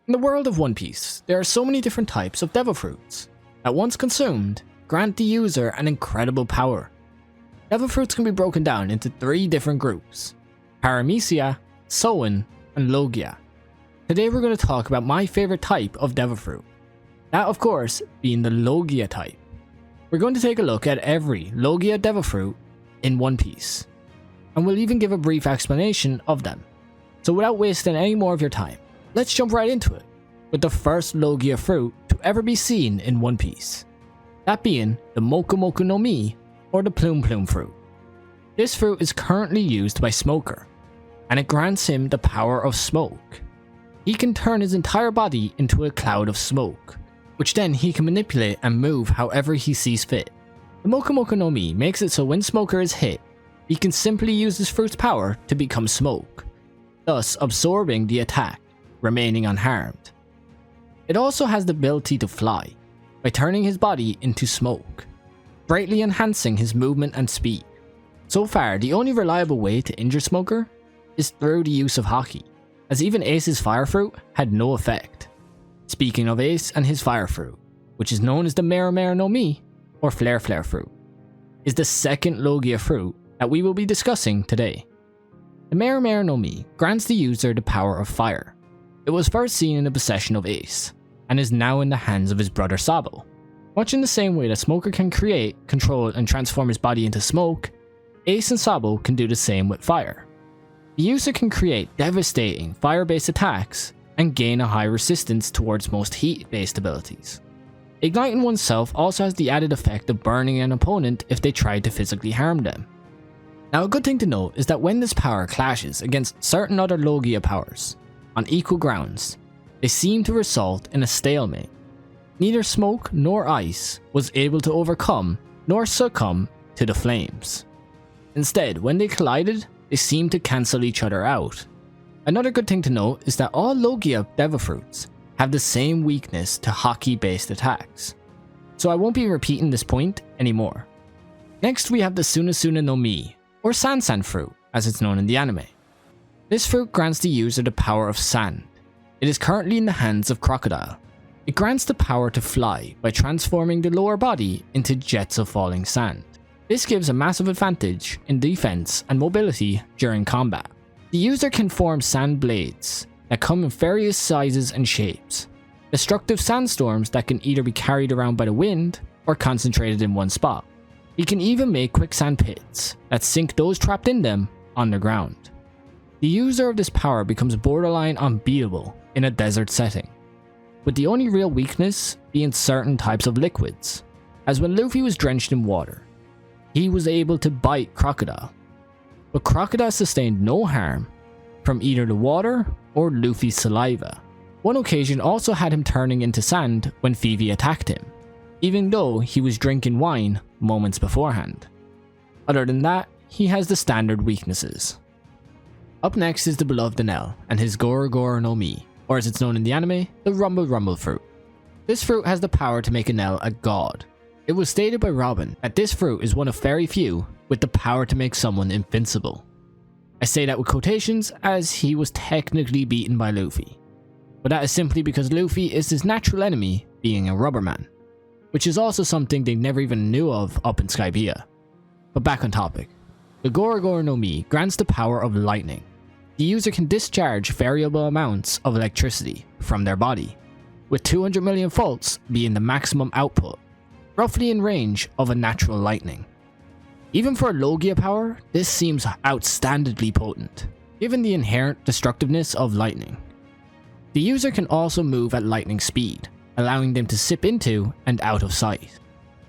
In the world of One Piece, there are so many different types of Devil Fruits that once consumed, grant the user an incredible power. Devil Fruits can be broken down into 3 different groups: Paramecia, Zoan, and Logia. Today we're going to talk about my favorite type of Devil Fruit. That of course being the Logia type. We're going to take a look at every Logia Devil Fruit in One Piece, and we'll even give a brief explanation of them. So without wasting any more of your time, let's jump right into it, with the first Logia fruit to ever be seen in One Piece. That being the Moku Moku no Mi, or the Plume-Plume Fruit. This fruit is currently used by Smoker, and it grants him the power of smoke. He can turn his entire body into a cloud of smoke, which then he can manipulate and move however he sees fit. The Moku Moku no Mi makes it so when Smoker is hit, he can simply use this fruit's power to become smoke, thus absorbing the attack, remaining unharmed. It also has the ability to fly, by turning his body into smoke, greatly enhancing his movement and speed. So far, the only reliable way to injure Smoker is through the use of Haki, as even Ace's Fire Fruit had no effect. Speaking of Ace and his Fire Fruit, which is known as the Mera Mera no Mi, or Flare Flare Fruit, is the second Logia fruit that we will be discussing today. The Mera Mera no Mi grants the user the power of fire. It was first seen in the possession of Ace, and is now in the hands of his brother Sabo. Much in the same way that Smoker can create, control, and transform his body into smoke, Ace and Sabo can do the same with fire. The user can create devastating fire-based attacks and gain a high resistance towards most heat-based abilities. Igniting oneself also has the added effect of burning an opponent if they tried to physically harm them. Now, a good thing to note is that when this power clashes against certain other Logia powers on equal grounds, they seem to result in a stalemate. Neither smoke nor ice was able to overcome nor succumb to the flames. Instead, when they collided, they seemed to cancel each other out. Another good thing to note is that all Logia Devil Fruits have the same weakness to Haki based attacks, so I won't be repeating this point anymore. Next we have the Sunasuna no Mi, or Sand Fruit as it's known in the anime. This fruit grants the user the power of sand. It is currently in the hands of Crocodile. It grants the power to fly by transforming the lower body into jets of falling sand. This gives a massive advantage in defense and mobility during combat. The user can form sand blades that come in various sizes and shapes. Destructive sandstorms that can either be carried around by the wind or concentrated in one spot. He can even make quicksand pits that sink those trapped in them underground. The user of this power becomes borderline unbeatable in a desert setting, with the only real weakness being certain types of liquids, as when Luffy was drenched in water, he was able to bite Crocodile, but Crocodile sustained no harm from either the water or Luffy's saliva. One occasion also had him turning into sand when Phoebe attacked him, even though he was drinking wine moments beforehand. Other than that, he has the standard weaknesses. Up next is the beloved Enel and his Goro Goro no Mi, or as it's known in the anime, the Rumble Rumble Fruit. This fruit has the power to make Enel a god. It was stated by Robin that this fruit is one of very few with the power to make someone invincible. I say that with quotations as he was technically beaten by Luffy, but that is simply because Luffy is his natural enemy being a rubber man, which is also something they never even knew of up in Skypiea. But back on topic, the Goro Goro no Mi grants the power of lightning. The user can discharge variable amounts of electricity from their body, with 200 million volts being the maximum output, roughly in range of a natural lightning. Even for a Logia power, this seems outstandingly potent, given the inherent destructiveness of lightning. The user can also move at lightning speed, allowing them to sip into and out of sight.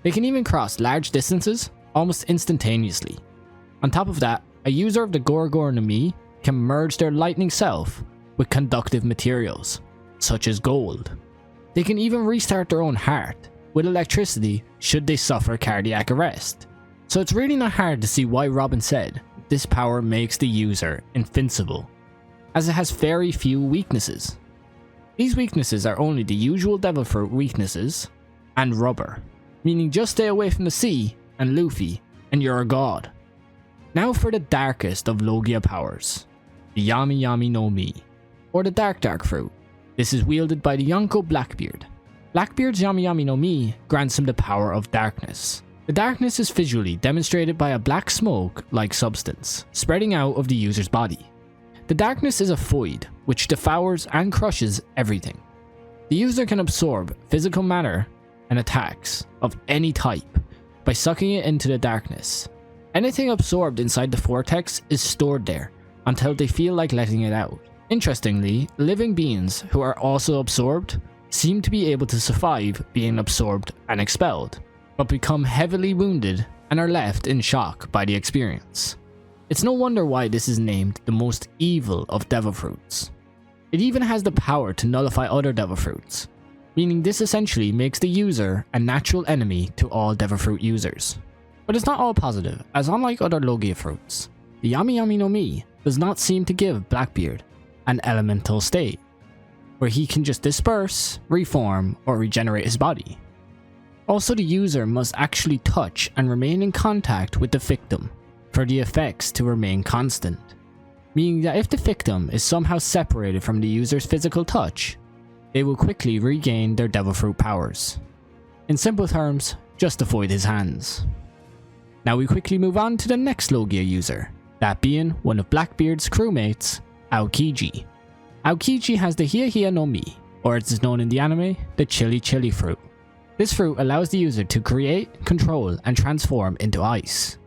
They can even cross large distances almost instantaneously. On top of that, a user of the Goro Goro no Mi can merge their lightning self with conductive materials, such as gold. They can even restart their own heart with electricity should they suffer cardiac arrest. So it's really not hard to see why Robin said this power makes the user invincible, as it has very few weaknesses. These weaknesses are only the usual Devil Fruit weaknesses and rubber, meaning just stay away from the sea and Luffy and you're a god. Now for the darkest of Logia powers, the Yami Yami no Mi, or the Dark Fruit. This is wielded by the Yonko Blackbeard. Blackbeard's Yami Yami no Mi grants him the power of darkness. The darkness is visually demonstrated by a black smoke-like substance spreading out of the user's body. The darkness is a void which devours and crushes everything. The user can absorb physical matter and attacks of any type by sucking it into the darkness. Anything absorbed inside the vortex is stored there until they feel like letting it out. Interestingly, living beings who are also absorbed seem to be able to survive being absorbed and expelled, but become heavily wounded and are left in shock by the experience. It's no wonder why this is named the most evil of devil fruits. It even has the power to nullify other devil fruits, meaning this essentially makes the user a natural enemy to all devil fruit users. But it's not all positive, as unlike other Logia fruits, the Yami Yami no Mi does not seem to give Blackbeard an elemental state, where he can just disperse, reform, or regenerate his body. Also, the user must actually touch and remain in contact with the victim for the effects to remain constant, meaning that if the victim is somehow separated from the user's physical touch, they will quickly regain their devil fruit powers. In simple terms, just avoid his hands. Now we quickly move on to the next Logia user, that being one of Blackbeard's crewmates, Aokiji. Aokiji has the Hia Hia no Mi, or as it's known in the anime, the Chili Chili Fruit. This fruit allows the user to create, control, and transform into ice.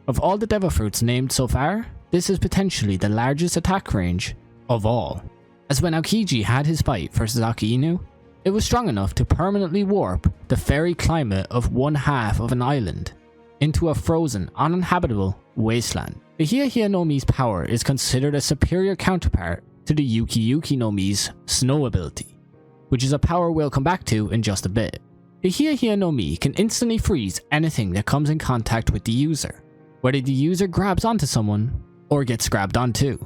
Of all the devil fruits named so far, this is potentially the largest attack range of all, as when Aokiji had his fight versus Aki Inu, it was strong enough to permanently warp the fairy climate of one half of an island into a frozen, uninhabitable wasteland. The Hia Hia no Mi's power is considered a superior counterpart to the Yuki Yuki no Mi's snow ability, which is a power we'll come back to in just a bit. The Hia Hia no Mi can instantly freeze anything that comes in contact with the user, whether the user grabs onto someone or gets grabbed onto.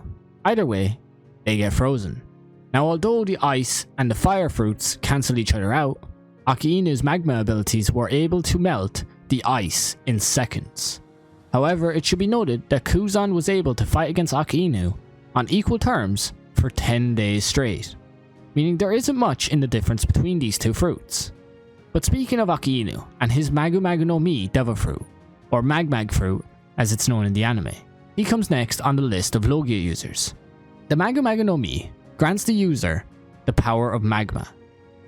Either way, they get frozen. Now, although the ice and the fire fruits cancel each other out, Aki Inu's magma abilities were able to melt the ice in seconds. However, it should be noted that Kuzan was able to fight against Aki Inu on equal terms for 10 days straight, meaning there isn't much in the difference between these two fruits. But speaking of Aki Inu and his Magu Magu no Mi devil fruit, or Mag Mag fruit as it's known in the anime, he comes next on the list of Logia users. The Magu Magu no Mi grants the user the power of magma.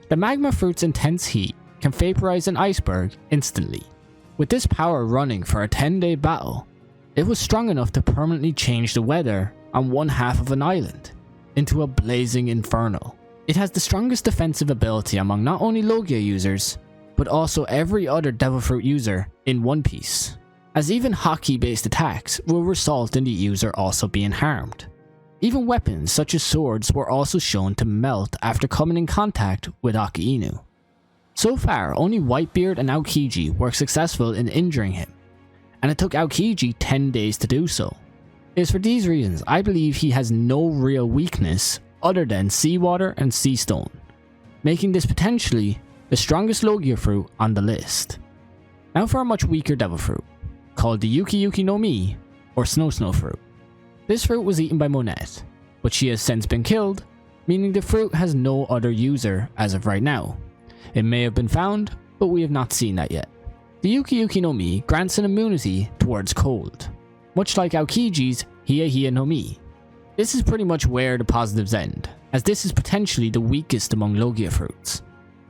The magma fruit's intense heat can vaporize an iceberg instantly. With this power running for a 10-day battle, it was strong enough to permanently change the weather on one half of an island into a blazing inferno. It has the strongest defensive ability among not only Logia users, but also every other devil fruit user in One Piece, as even hockey-based attacks will result in the user also being harmed. Even weapons such as swords were also shown to melt after coming in contact with Aki Inu. So far, only Whitebeard and Aokiji were successful in injuring him, and it took Aokiji 10 days to do so. It is for these reasons I believe he has no real weakness other than seawater and sea stone, making this potentially the strongest Logia fruit on the list. Now for a much weaker devil fruit, called the Yuki Yuki no Mi, or Snow Snow fruit. This fruit was eaten by Monette, but she has since been killed, meaning the fruit has no other user as of right now. It may have been found, but we have not seen that yet. The Yuki Yuki no Mi grants an immunity towards cold, much like Aokiji's Hia Hia no Mi. This is pretty much where the positives end, as this is potentially the weakest among Logia fruits.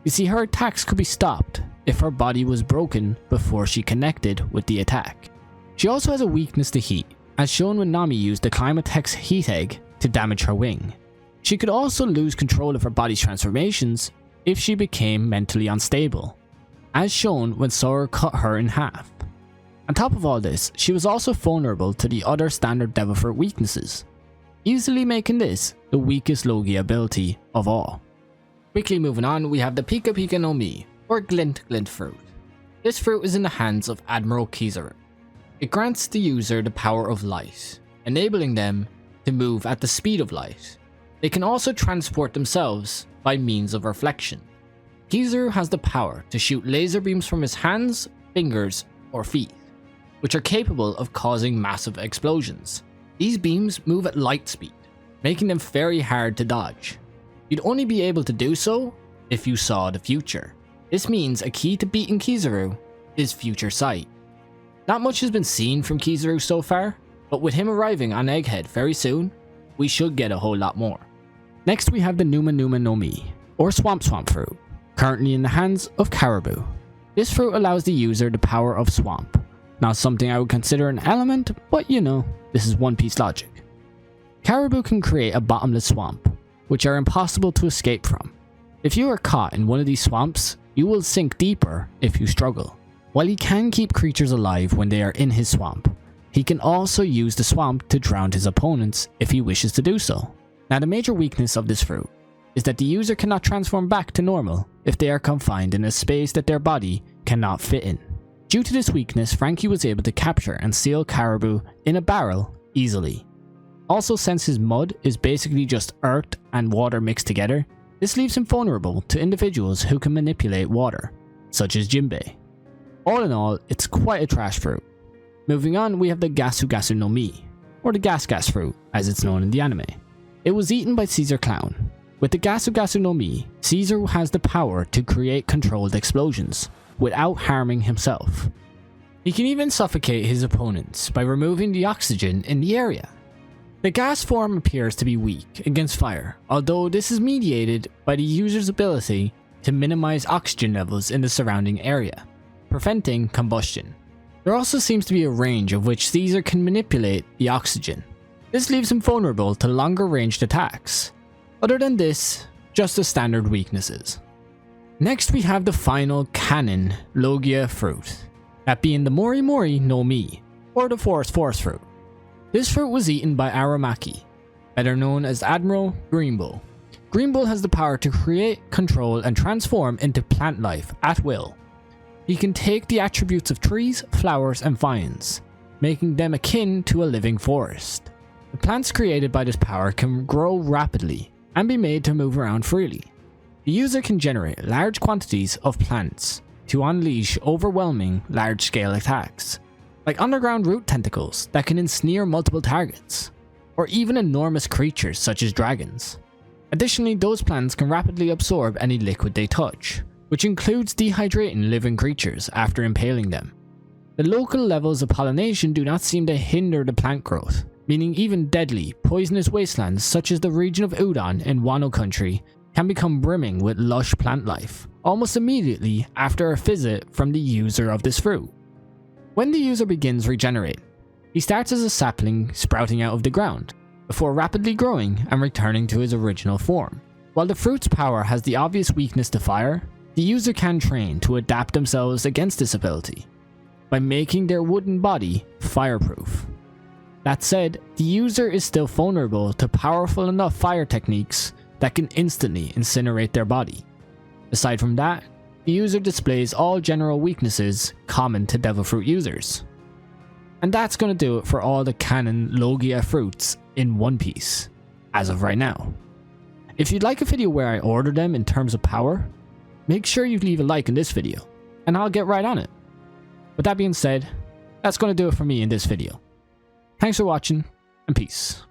You see, her attacks could be stopped if her body was broken before she connected with the attack. She also has a weakness to heat, as shown when Nami used the Climatex heat egg to damage her wing. She could also lose control of her body's transformations if she became mentally unstable, as shown when Sora cut her in half. On top of all this, she was also vulnerable to the other standard devil fruit weaknesses, easily making this the weakest Logia ability of all. Quickly moving on, we have the Pika Pika no Mi, or Glint-Glint Fruit. This fruit is in the hands of Admiral Kizaru. It grants the user the power of light, enabling them to move at the speed of light. They can also transport themselves by means of reflection. Kizaru has the power to shoot laser beams from his hands, fingers, or feet, which are capable of causing massive explosions. These beams move at light speed, making them very hard to dodge. You'd only be able to do so if you saw the future. This means a key to beating Kizaru is future sight. Not much has been seen from Kizaru so far, but with him arriving on Egghead very soon, we should get a whole lot more. Next we have the Numa Numa no Mi, or Swamp Fruit, currently in the hands of Caribou. This fruit allows the user the power of swamp. Not something I would consider an element, but you know, this is One Piece logic. Caribou can create a bottomless swamp, which are impossible to escape from. If you are caught in one of these swamps, you will sink deeper if you struggle. While he can keep creatures alive when they are in his swamp, he can also use the swamp to drown his opponents if he wishes to do so. Now the major weakness of this fruit is that the user cannot transform back to normal if they are confined in a space that their body cannot fit in. Due to this weakness, Frankie was able to capture and seal Caribou in a barrel easily. Also, since his mud is basically just earth and water mixed together, this leaves him vulnerable to individuals who can manipulate water, such as Jinbei. All in all, it's quite a trash fruit. Moving on, we have the Gasu Gasu no Mi, or the Gas Gas fruit as it's known in the anime. It was eaten by Caesar Clown. With the Gasu Gasu no Mi, Caesar has the power to create controlled explosions without harming himself. He can even suffocate his opponents by removing the oxygen in the area. The gas form appears to be weak against fire, although this is mediated by the user's ability to minimize oxygen levels in the surrounding area, preventing combustion. There also seems to be a range of which Caesar can manipulate the oxygen. This leaves him vulnerable to longer ranged attacks. Other than this, just the standard weaknesses. Next we have the final canon Logia Fruit, that being the Mori Mori no Mi, or the Forest Fruit. This fruit was eaten by Aramaki, better known as Admiral Greenbull. Greenbull has the power to create, control, and transform into plant life at will. He can take the attributes of trees, flowers, and vines, making them akin to a living forest. The plants created by this power can grow rapidly and be made to move around freely. The user can generate large quantities of plants to unleash overwhelming large-scale attacks, like underground root tentacles that can ensnare multiple targets, or even enormous creatures such as dragons. Additionally, those plants can rapidly absorb any liquid they touch, which includes dehydrating living creatures after impaling them. The local levels of pollination do not seem to hinder the plant growth, meaning even deadly, poisonous wastelands such as the region of Udon in Wano country can become brimming with lush plant life, almost immediately after a visit from the user of this fruit. When the user begins regenerating, he starts as a sapling sprouting out of the ground, before rapidly growing and returning to his original form. While the fruit's power has the obvious weakness to fire, the user can train to adapt themselves against this ability, by making their wooden body fireproof. That said, the user is still vulnerable to powerful enough fire techniques that can instantly incinerate their body. Aside from that, the user displays all general weaknesses common to Devil Fruit users. And that's going to do it for all the canon Logia fruits in One Piece, as of right now. If you'd like a video where I order them in terms of power, make sure you leave a like in this video, and I'll get right on it. With that being said, that's going to do it for me in this video. Thanks for watching, and peace.